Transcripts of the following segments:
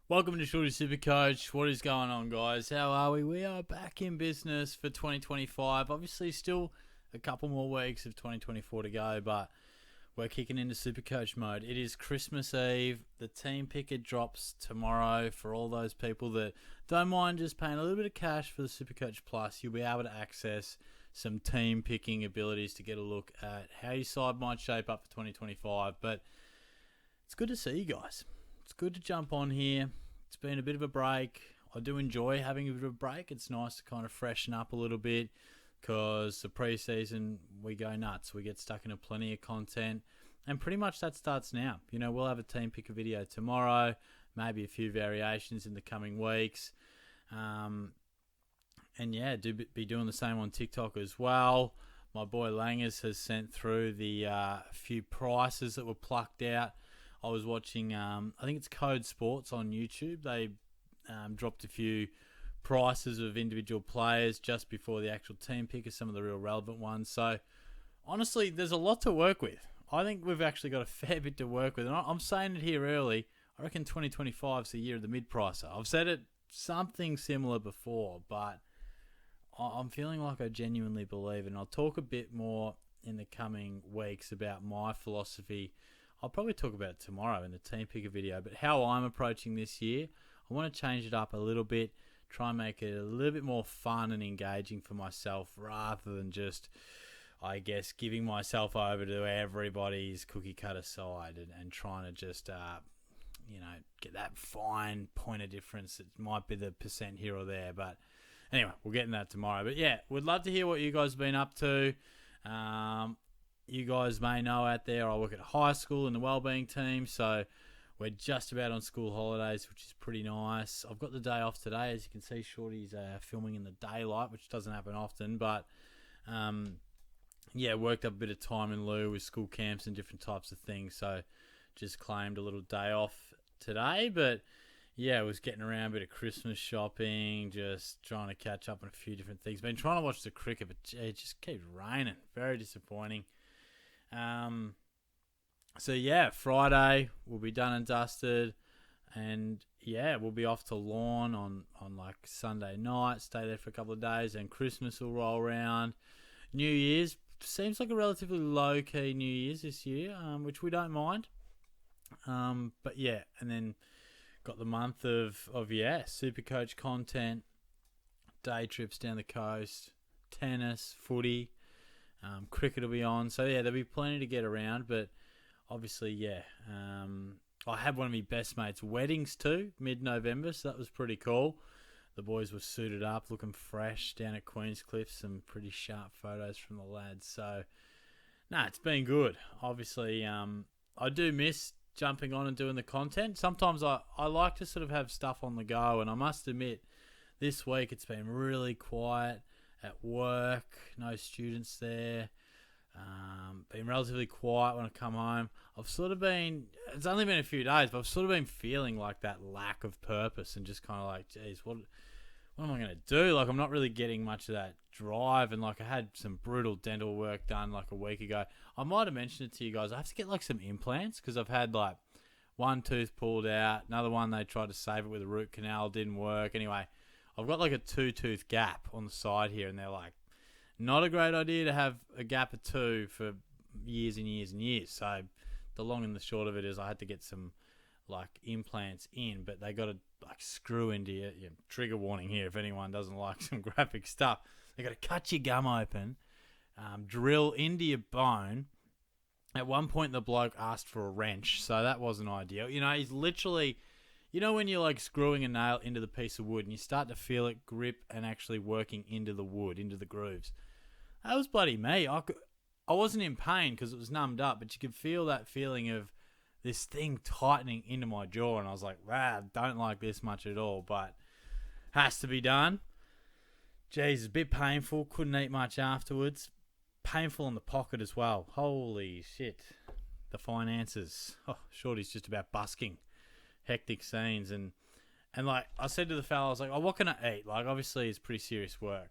Welcome to Shorty SuperCoach. What is going on, guys? How are we? We are back in business for 2025. Obviously, still a couple more weeks of 2024 to go, but we're kicking into SuperCoach mode. It is Christmas Eve. The team picker drops tomorrow for all those people that don't mind just paying a little bit of cash for the SuperCoach Plus. You'll be able to access some team picking abilities to get a look at how your side might shape up for 2025. But it's good to see you guys. It's good to jump on here. It's been a bit of a break. I do enjoy having a bit of a break. It's nice to kind of freshen up a little bit because the preseason, we go nuts. We get stuck into plenty of content. And pretty much that starts now. You know, we'll have a team picker video tomorrow, maybe a few variations in the coming weeks. And yeah, be doing the same on TikTok as well. My boy Langers has sent through the few prices that were plucked out. I was watching, I think it's Code Sports on YouTube. They dropped a few prices of individual players just before the actual team picker, some of the real relevant ones. So, honestly, there's a lot to work with. I think we've actually got a fair bit to work with. And I'm saying it here early. I reckon 2025 is the year of the mid-pricer. I've said it something similar before, but I'm feeling like I genuinely believe it. And I'll talk a bit more in the coming weeks about my philosophy. I'll probably talk about it tomorrow in the team picker video, but how I'm approaching this year, I want to change it up a little bit, try and make it a little bit more fun and engaging for myself rather than just, I guess, giving myself over to everybody's cookie cutter side and trying to just, get that fine point of difference. It might be the percent here or there, but anyway, we'll get into that tomorrow. But yeah, would love to hear what you guys have been up to. You guys may know out there I work at a high school in the wellbeing team, so we're just about on school holidays, which is pretty nice. I've got the day off today. As you can see, Shorty's filming in the daylight, which doesn't happen often, but worked up a bit of time in lieu with school camps and different types of things, so just claimed a little day off today. But yeah, I was getting around a bit of Christmas shopping, just trying to catch up on a few different things. Been trying to watch the cricket, but it just keeps raining. Very disappointing. Friday we'll be done and dusted, and yeah, we'll be off to Lawn on like Sunday night, stay there for a couple of days, and Christmas will roll around. New Year's seems like a relatively low-key New Year's this year, which we don't mind. But yeah, and then got the month of SuperCoach content, day trips down the coast, tennis, footy. Cricket will be on. So, yeah, there'll be plenty to get around. But, obviously, I had one of my best mates' weddings too, mid-November. So, that was pretty cool. The boys were suited up, looking fresh down at Queenscliff. Some pretty sharp photos from the lads. So, it's been good. Obviously, I do miss jumping on and doing the content. Sometimes I like to sort of have stuff on the go. And I must admit, this week it's been really quiet. At work, no students there. Been relatively quiet when I come home. It's only been a few days, but I've sort of been feeling like that lack of purpose and just kind of like, geez, what am I going to do? Like, I'm not really getting much of that drive. And like, I had some brutal dental work done like a week ago. I might have mentioned it to you guys. I have to get like some implants because I've had like one tooth pulled out. Another one, they tried to save it with a root canal. Didn't work. Anyway, I've got like a 2-tooth gap on the side here, and they're like, not a great idea to have a gap of 2 for years and years and years. So the long and the short of it is I had to get some like implants in, but they got to like screw into you. Trigger warning here if anyone doesn't like some graphic stuff. They got to cut your gum open, drill into your bone. At one point, the bloke asked for a wrench, so that wasn't ideal. You know, he's literally... You know when you're like screwing a nail into the piece of wood and you start to feel it grip and actually working into the wood, into the grooves? That was bloody me. I wasn't in pain because it was numbed up, but you could feel that feeling of this thing tightening into my jaw, and I was like, wow, don't like this much at all, but has to be done. Jeez, a bit painful. Couldn't eat much afterwards. Painful in the pocket as well. Holy shit. The finances. Oh, Shorty's just about busking. Hectic scenes, and like I said to the fella, I was like, oh, what can I eat? Like, obviously it's pretty serious work.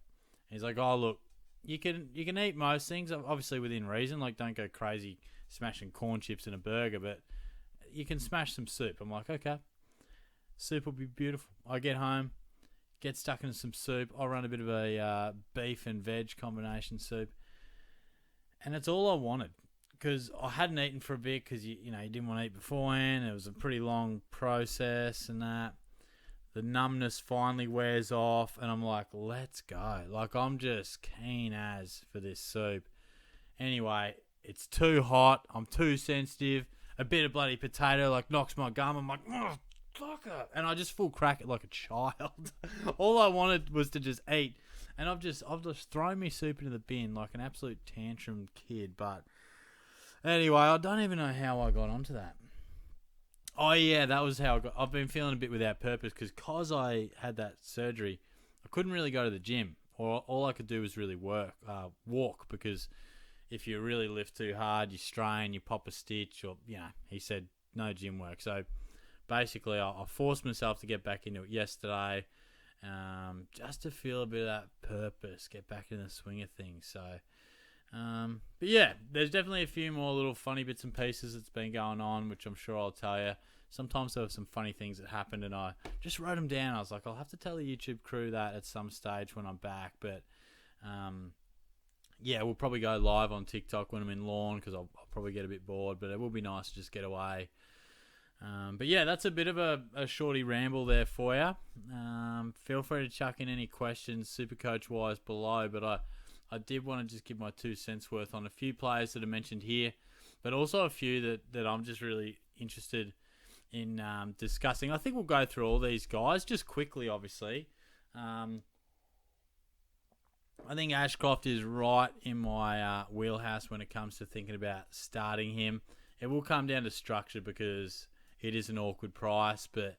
And he's like, oh, look, you can eat most things, obviously within reason. Like, don't go crazy smashing corn chips in a burger, but you can smash some soup. I'm like, okay. Soup will be beautiful. I get home, get stuck into some soup. I'll run a bit of a beef and veg combination soup. And it's all I wanted. Because I hadn't eaten for a bit because, you didn't want to eat beforehand. It was a pretty long process and that. The numbness finally wears off. And I'm like, let's go. Like, I'm just keen as for this soup. Anyway, it's too hot. I'm too sensitive. A bit of bloody potato like knocks my gum. I'm like, oh, fuck it. And I just full crack it like a child. All I wanted was to just eat. And I've just thrown my soup into the bin like an absolute tantrum kid. But anyway, I don't even know how I got onto that. Oh yeah, that was how I got. I've been feeling a bit without purpose because I had that surgery. I couldn't really go to the gym, or all I could do was really walk, because if you really lift too hard, you strain, you pop a stitch, or he said no gym work. So basically, I forced myself to get back into it yesterday. Just to feel a bit of that purpose, get back in the swing of things. So, but yeah, there's definitely a few more little funny bits and pieces that's been going on, which I'm sure I'll tell you. Sometimes there were some funny things that happened, and I just wrote them down. I was like, I'll have to tell the YouTube crew that at some stage when I'm back. But, yeah, we'll probably go live on TikTok when I'm in lawn, because I'll probably get a bit bored, but it will be nice to just get away. But yeah, that's a bit of a shorty ramble there for you. Feel free to chuck in any questions SuperCoach wise below, but I did want to just give my 2 cents worth on a few players that are mentioned here, but also a few that I'm just really interested in discussing. I think we'll go through all these guys just quickly, obviously. I think Ashcroft is right in my wheelhouse when it comes to thinking about starting him. It will come down to structure because it is an awkward price, but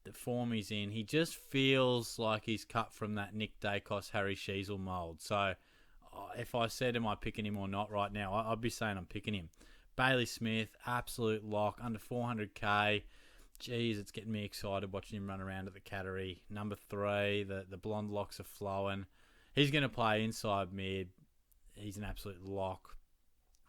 the form he's in, he just feels like he's cut from that Nick Dacos, Harry Sheezel mould. So if I said, am I picking him or not right now, I'd be saying I'm picking him. Bailey Smith, absolute lock, under 400k. Jeez, it's getting me excited watching him run around at the Cattery. Number 3, the blonde locks are flowing. He's going to play inside mid. He's an absolute lock.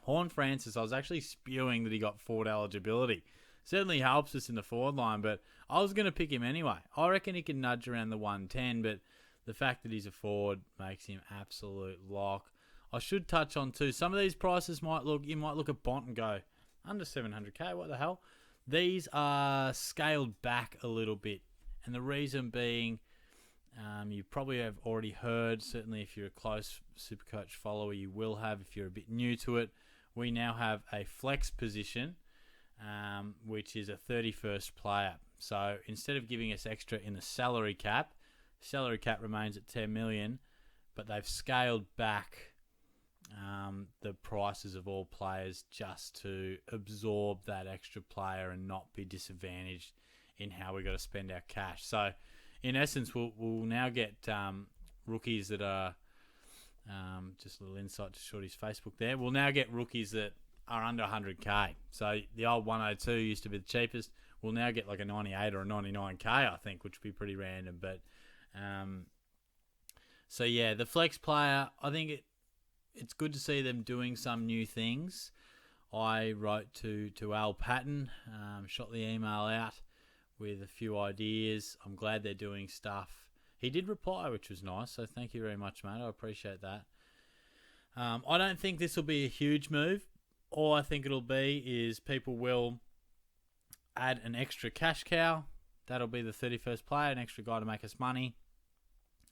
Horn Francis, I was actually spewing that he got forward eligibility. Certainly helps us in the forward line, but I was going to pick him anyway. I reckon he can nudge around the 110, but the fact that he's a forward makes him absolute lock. I should touch on too, some of these prices you might look at Bont and go, under 700k, what the hell? These are scaled back a little bit, and the reason being, you probably have already heard, certainly if you're a close SuperCoach follower, you will have. If you're a bit new to it, we now have a flex position, which is a 31st player. So instead of giving us extra in the salary cap remains at 10 million, but they've scaled back the prices of all players just to absorb that extra player and not be disadvantaged in how we got to spend our cash. So in essence, we'll now get rookies that are just a little insight to Shorty's Facebook there. We'll now get rookies that are under 100k. So the old 102 used to be the cheapest. We'll now get like a 98 or a 99k, I think, which would be pretty random. But so yeah, the flex player, I think it's good to see them doing some new things. I wrote to Al Patton, shot the email out with a few ideas. I'm glad they're doing stuff. He did reply, which was nice, so thank you very much, mate. I appreciate that. I don't think this will be a huge move. All I think it'll be is people will add an extra cash cow. That'll be the 31st player, an extra guy to make us money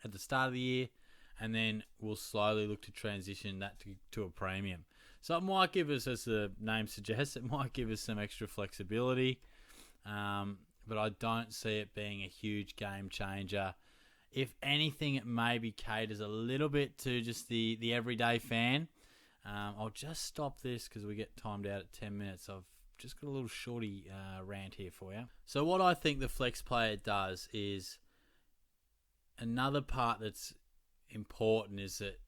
at the start of the year, and then we'll slowly look to transition that to a premium. So it might give us, as the name suggests, it might give us some extra flexibility, but I don't see it being a huge game changer. If anything, it maybe caters a little bit to just the everyday fan. I'll just stop this because we get timed out at 10 minutes. I've just got a little shorty rant here for you. So what I think the flex player does is, another part that's important is that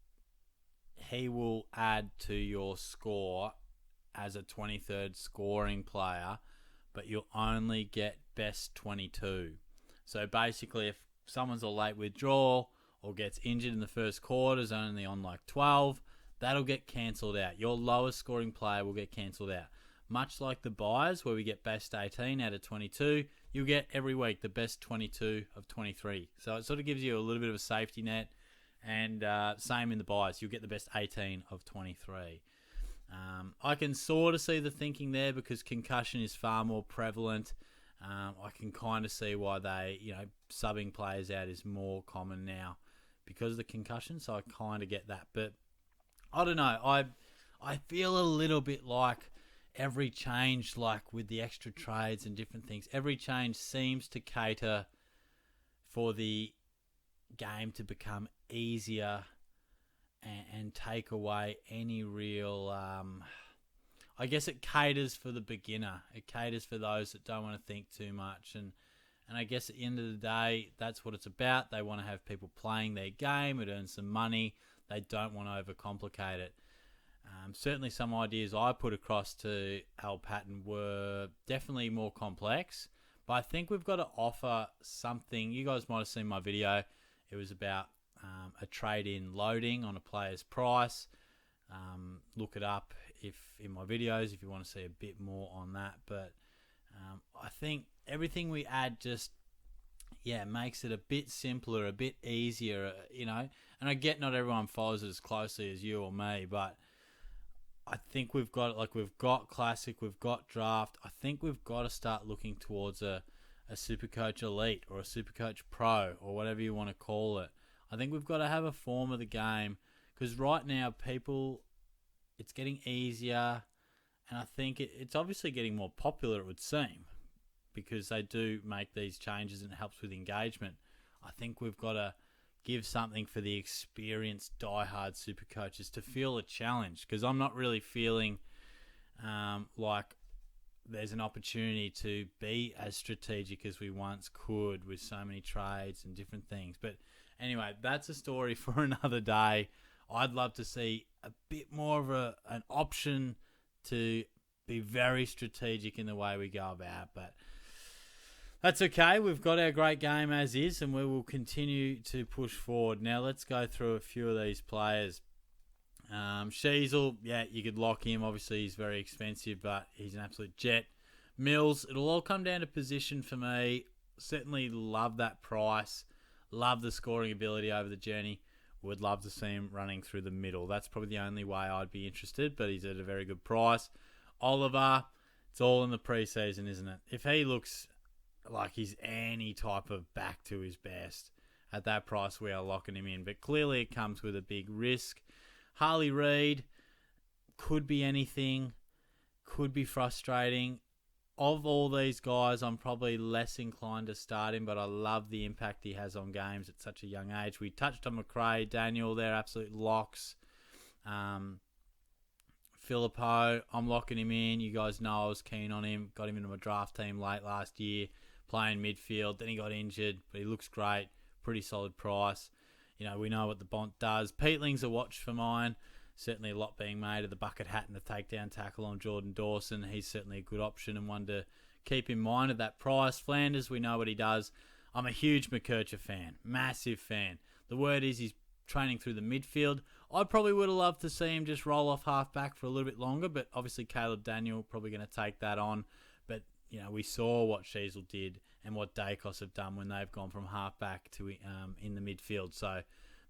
he will add to your score as a 23rd scoring player, but you'll only get best 22. So basically, if someone's a late withdrawal or gets injured in the first quarter, is only on like 12, that'll get cancelled out. Your lowest scoring player will get cancelled out. Much like the buys, where we get best 18 out of 22, you'll get every week the best 22 of 23. So it sort of gives you a little bit of a safety net. And same in the buys. You'll get the best 18 of 23. I can sort of see the thinking there because concussion is far more prevalent. I can kind of see why subbing players out is more common now because of the concussion. So I kind of get that. But I don't know. I feel a little bit like every change, like with the extra trades and different things, every change seems to cater for the game to become easier and take away any real... I guess it caters for the beginner. It caters for those that don't want to think too much. And I guess at the end of the day, that's what it's about. They want to have people playing their game. It earns some money. They don't want to overcomplicate it. Certainly some ideas I put across to Al Patton were definitely more complex. But I think we've got to offer something. You guys might have seen my video. It was about a trade-in loading on a player's price. Look it up in my videos if you want to see a bit more on that. But I think everything we add just makes it a bit simpler, a bit easier, And I get not everyone follows it as closely as you or me, but I think we've got Classic, we've got Draft. I think we've got to start looking towards a SuperCoach Elite or a SuperCoach Pro or whatever you want to call it. I think we've got to have a form of the game because right now it's getting easier, and I think it's obviously getting more popular, it would seem, because they do make these changes and it helps with engagement. I think we've got to give something for the experienced diehard super coaches to feel a challenge, because I'm not really feeling like there's an opportunity to be as strategic as we once could with so many trades and different things. But anyway, that's a story for another day. I'd love to see a bit more of an option to be very strategic in the way we go about, but that's okay. We've got our great game as is, and we will continue to push forward. Now, let's go through a few of these players. Sheasel, you could lock him. Obviously, he's very expensive, but he's an absolute jet. Mills, it'll all come down to position for me. Certainly love that price. Love the scoring ability over the journey. Would love to see him running through the middle. That's probably the only way I'd be interested, but he's at a very good price. Oliver, it's all in the preseason, isn't it? If he looks like he's any type of back to his best, at that price we are locking him in. But clearly it comes with a big risk. Harley Reid, could be anything, could be frustrating. Of all these guys, I'm probably less inclined to start him, but I love the impact he has on games at such a young age. We touched on McRae, Daniel, they're absolute locks. Filippo, I'm locking him in. You guys know I was keen on him. Got him into my draft team late last year, playing midfield. Then he got injured, but he looks great. Pretty solid price. We know what the Bont does. Peatling's a watch for mine. Certainly a lot being made of the bucket hat and the takedown tackle on Jordan Dawson. He's certainly a good option and one to keep in mind at that price. Flanders, we know what he does. I'm a huge McKercher fan. Massive fan. The word is he's training through the midfield. I probably would have loved to see him just roll off half-back for a little bit longer, but obviously Caleb Daniel probably going to take that on. But, we saw what Sheasel did and what Dacos have done when they've gone from half-back to in the midfield. So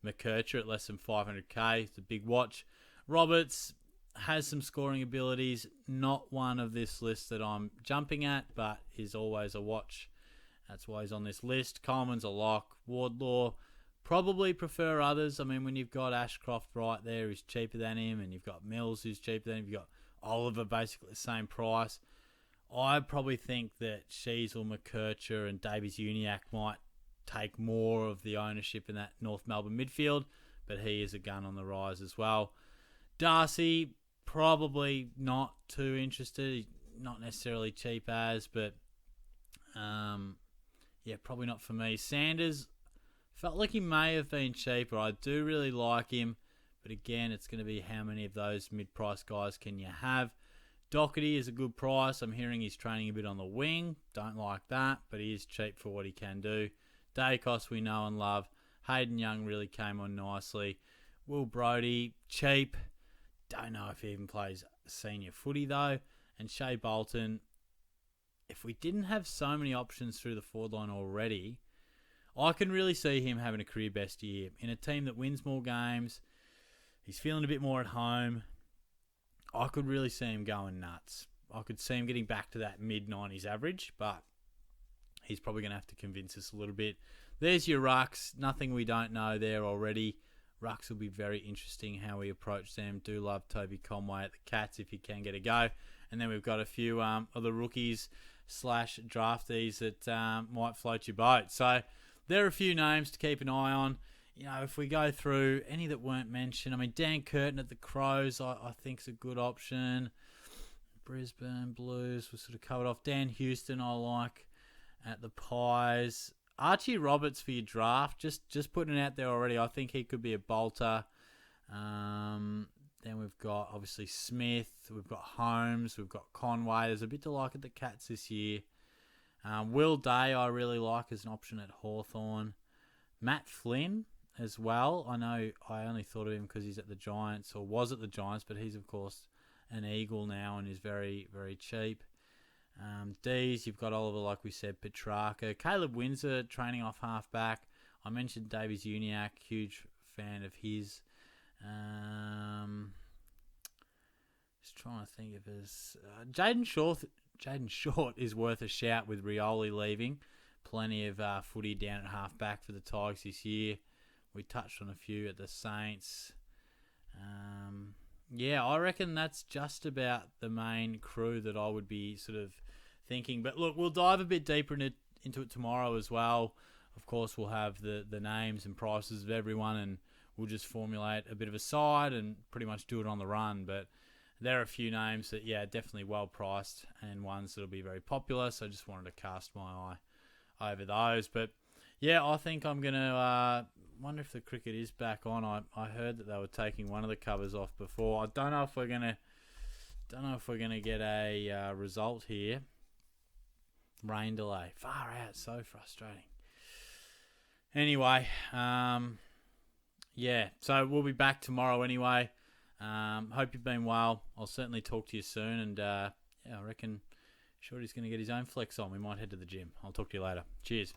McKercher at less than 500k, it's a big watch. Roberts has some scoring abilities, not one of this list that I'm jumping at, but is always a watch. That's why he's on this list. Coleman's a lock. Wardlaw, probably prefer others. I mean, when you've got Ashcroft right there, who's cheaper than him, and you've got Mills, who's cheaper than him, you've got Oliver basically the same price. I probably think that Sheasel, McKercher, and Davies-Uniacke might take more of the ownership in that North Melbourne midfield, but he is a gun on the rise as well. Darcy, probably not too interested. He's not necessarily cheap as, but probably not for me. Sanders, felt like he may have been cheaper. I do really like him, but again, it's going to be how many of those mid-price guys can you have. Doherty is a good price. I'm hearing he's training a bit on the wing. Don't like that, but he is cheap for what he can do. Dacos we know and love. Hayden Young really came on nicely. Will Brodie, cheap. Don't know if he even plays senior footy though. And Shea Bolton, if we didn't have so many options through the forward line already, I can really see him having a career best year in a team that wins more games. He's feeling a bit more at home. I could really see him going nuts. I could see him getting back to that mid-90s average, but he's probably going to have to convince us a little bit. There's your rucks. Nothing we don't know there already. Rucks will be very interesting how we approach them. Do love Toby Conway at the Cats if he can get a go. And then we've got a few of the rookies / draftees that might float your boat. So there are a few names to keep an eye on. You know, if we go through any that weren't mentioned, I mean, Dan Curtin at the Crows, I think is a good option. Brisbane Blues was sort of covered off. Dan Houston I like at the Pies. Archie Roberts for your draft, just putting it out there already. I think he could be a bolter. Then we've got, obviously, Smith. We've got Holmes. We've got Conway. There's a bit to like at the Cats this year. Will Day I really like as an option at Hawthorn. Matt Flynn as well. I know I only thought of him because he's at the Giants, or was at the Giants, but he's, of course, an Eagle now and is very, very cheap. D's, you've got Oliver, like we said, Petrarca. Caleb Windsor training off half-back. I mentioned Davies Uniacke, huge fan of his. Just trying to think of his... Jaden Short is worth a shout with Rioli leaving. Plenty of footy down at half-back for the Tigers this year. We touched on a few at the Saints. Yeah, I reckon that's just about the main crew that I would be sort of thinking. But look, we'll dive a bit deeper into it tomorrow as well. Of course, we'll have the names and prices of everyone, and we'll just formulate a bit of a side and pretty much do it on the run. But there are a few names that, yeah, definitely well priced and ones that'll be very popular. So I just wanted to cast my eye over those. But yeah, I think I'm going to wonder if the cricket is back on. I heard that they were taking one of the covers off before. I don't know if we're going to get a result here. Rain delay. Far out. So frustrating. Anyway, yeah. So we'll be back tomorrow anyway. Hope you've been well. I'll certainly talk to you soon. And yeah, I reckon Shorty's going to get his own flex on. We might head to the gym. I'll talk to you later. Cheers.